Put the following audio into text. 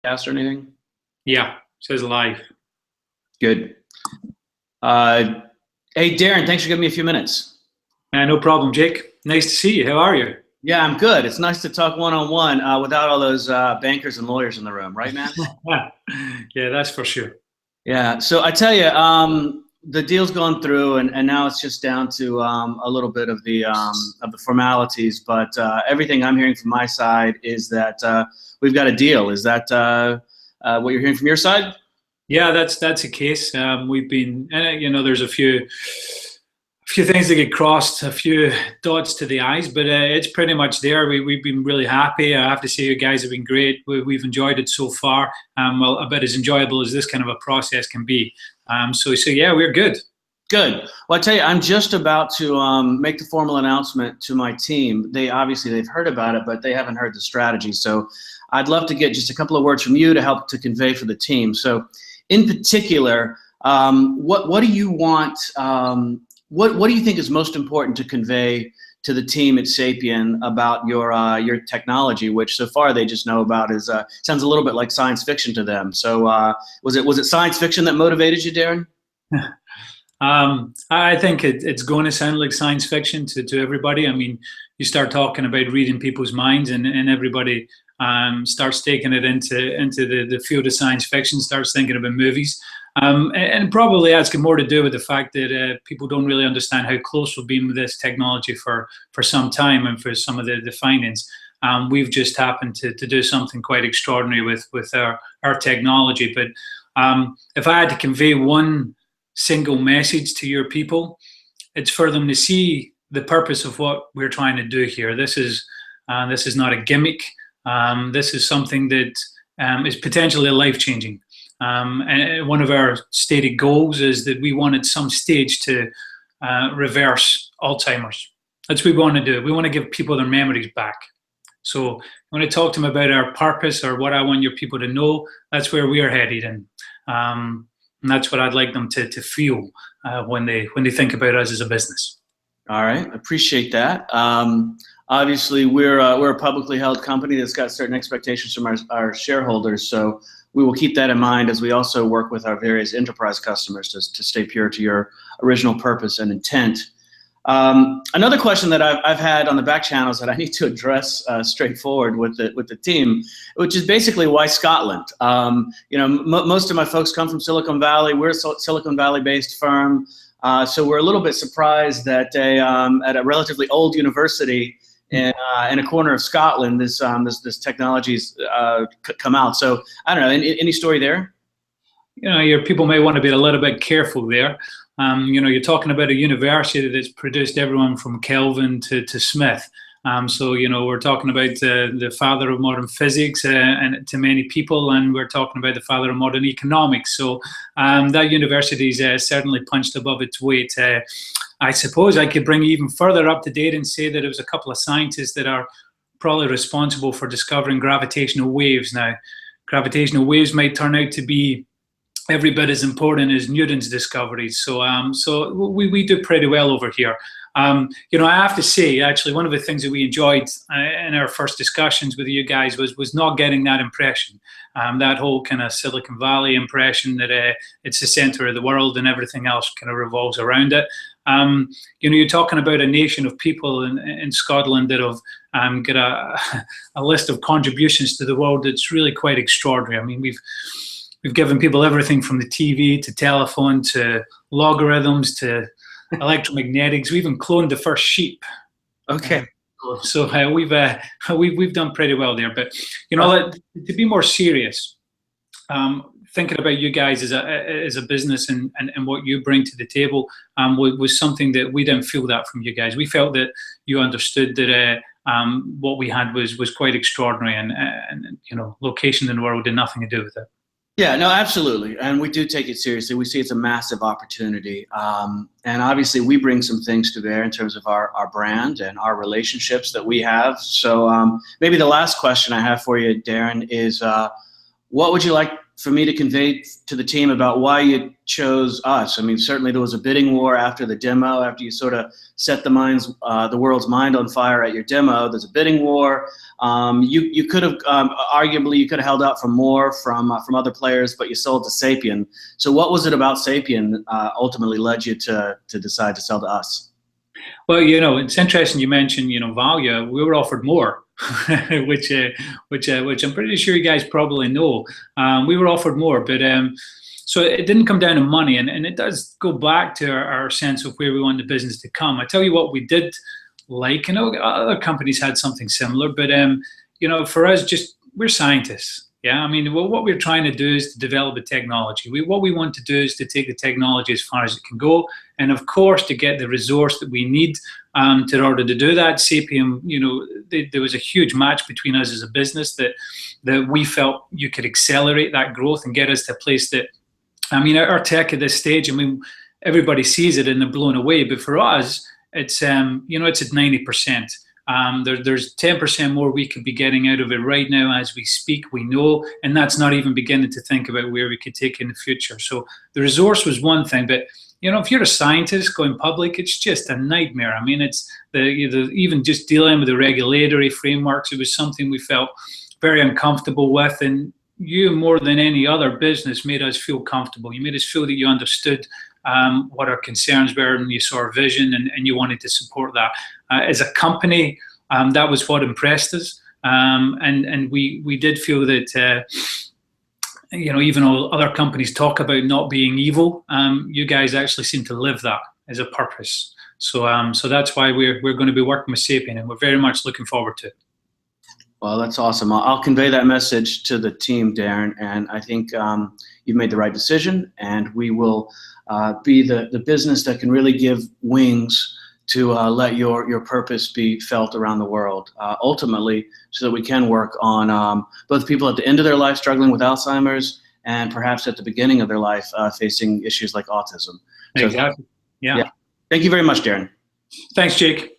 Cast or anything? Yeah, says live. Good. Uh, hey, Darren, thanks for giving me a few minutes. No problem, Jake. Nice to see you. How are you? Yeah, I'm good. It's nice to talk one-on-one without all those bankers and lawyers in the room, right, man? Yeah, that's for sure. Yeah. So I tell you, the deal's gone through, and now it's just down to a little bit of the formalities. But everything I'm hearing from my side is that we've got a deal. Is that what you're hearing from your side? Yeah, that's the case. We've been, there's a few things that get crossed, a few dots to the I's, but it's pretty much there. We've been really happy. I have to say, you guys have been great. We've enjoyed it so far. Well, about as enjoyable as this kind of a process can be. So yeah, we're good. Good. Well, I tell you, I'm just about to make the formal announcement to my team. They've heard about it, but they haven't heard the strategy. So I'd love to get just a couple of words from you to help to convey for the team. So, in particular, what do you want? What do you think is most important to convey to the team at Sapien about your technology, which so far they just know about is sounds a little bit like science fiction to them. So was it science fiction that motivated you, Darren? I think it's going to sound like science fiction to everybody. I mean, you start talking about reading people's minds, and everybody starts taking it into the field of science fiction, starts thinking about movies. And probably that's got more to do with the fact that people don't really understand how close we've been with this technology for some time and for some of the findings. We've just happened to do something quite extraordinary with our technology. But if I had to convey one single message to your people, it's for them to see the purpose of what we're trying to do here. This is not a gimmick. This is something that is potentially life changing. And one of our stated goals is that we want at some stage to reverse Alzheimer's. That's what we want to do. We want to give people their memories back. So when I talk to them about our purpose or what I want your people to know, that's where we are headed. And that's what I'd like them to feel when they think about us as a business. All right, appreciate that. Obviously, we're a publicly held company that's got certain expectations from our shareholders, so we will keep that in mind as we also work with our various enterprise customers to stay pure to your original purpose and intent. Another question that I've had on the back channels that I need to address straightforward with the team, which is basically why Scotland. Most of my folks come from Silicon Valley. We're a Silicon Valley-based firm, so we're a little bit surprised that at a relatively old university in a corner of Scotland, this technology's come out. So I don't know. Any story there? Your people may want to be a little bit careful there. You're talking about a university that's produced everyone from Kelvin to Smith. So we're talking about the father of modern physics, and to many people, and we're talking about the father of modern economics. So that university's certainly punched above its weight. I suppose I could bring you even further up to date and say that it was a couple of scientists that are probably responsible for discovering gravitational waves. Now, gravitational waves might turn out to be every bit as important as Newton's discoveries. So we do pretty well over here. I have to say, actually, one of the things that we enjoyed in our first discussions with you guys was not getting that impression, that whole kind of Silicon Valley impression that it's the center of the world and everything else kind of revolves around it. You're talking about a nation of people in Scotland that have got a list of contributions to the world that's really quite extraordinary. I mean, we've given people everything from the TV to telephone to logarithms to electromagnetics. We even cloned the first sheep. Okay. So we've done pretty well there. But to be more serious, thinking about you guys as a business and what you bring to the table was something that we didn't feel that from you guys. We felt that you understood that what we had was quite extraordinary, and location in the world did nothing to do with it. Yeah, no, absolutely. And we do take it seriously. We see it's a massive opportunity. And obviously we bring some things to bear in terms of our brand and our relationships that we have. So maybe the last question I have for you, Darren, is what would you like for me to convey to the team about why you chose us? I mean, certainly there was a bidding war after the demo, after you sort of set the world's mind on fire at your demo. There's a bidding war. You could have arguably you could have held out for more from other players, but you sold to Sapien. So what was it about Sapien ultimately led you to decide to sell to us? Well, it's interesting you mentioned, value. We were offered more, which I'm pretty sure you guys probably know. We were offered more, but so it didn't come down to money, and it does go back to our sense of where we want the business to come. I tell you what we did like, other companies had something similar, but for us, we're scientists. Yeah, I mean, what we're trying to do is to develop a technology. What we want to do is to take the technology as far as it can go, and of course, to get the resource that we need in order to do that. Sapien, there was a huge match between us as a business that we felt you could accelerate that growth and get us to a place that, I mean, our tech at this stage, I mean, everybody sees it and they're blown away, but for us, it's it's at 90%. There's 10% more we could be getting out of it right now as we speak, we know, and that's not even beginning to think about where we could take in the future. So the resource was one thing, but if you're a scientist going public, it's just a nightmare. I mean, it's even just dealing with the regulatory frameworks, it was something we felt very uncomfortable with, and you more than any other business made us feel comfortable. You made us feel that you understood what our concerns were, and you saw our vision, and you wanted to support that. As a company, that was what impressed us, and we did feel that even though other companies talk about not being evil, you guys actually seem to live that as a purpose. So that's why we're going to be working with Sapien, and we're very much looking forward to it. Well, that's awesome. I'll convey that message to the team, Darren, and I think you've made the right decision, and we will be the business that can really give wings to let your purpose be felt around the world, ultimately, so that we can work on both people at the end of their life struggling with Alzheimer's and perhaps at the beginning of their life facing issues like autism. Exactly. Yeah. Thank you very much, Darren. Thanks, Jake.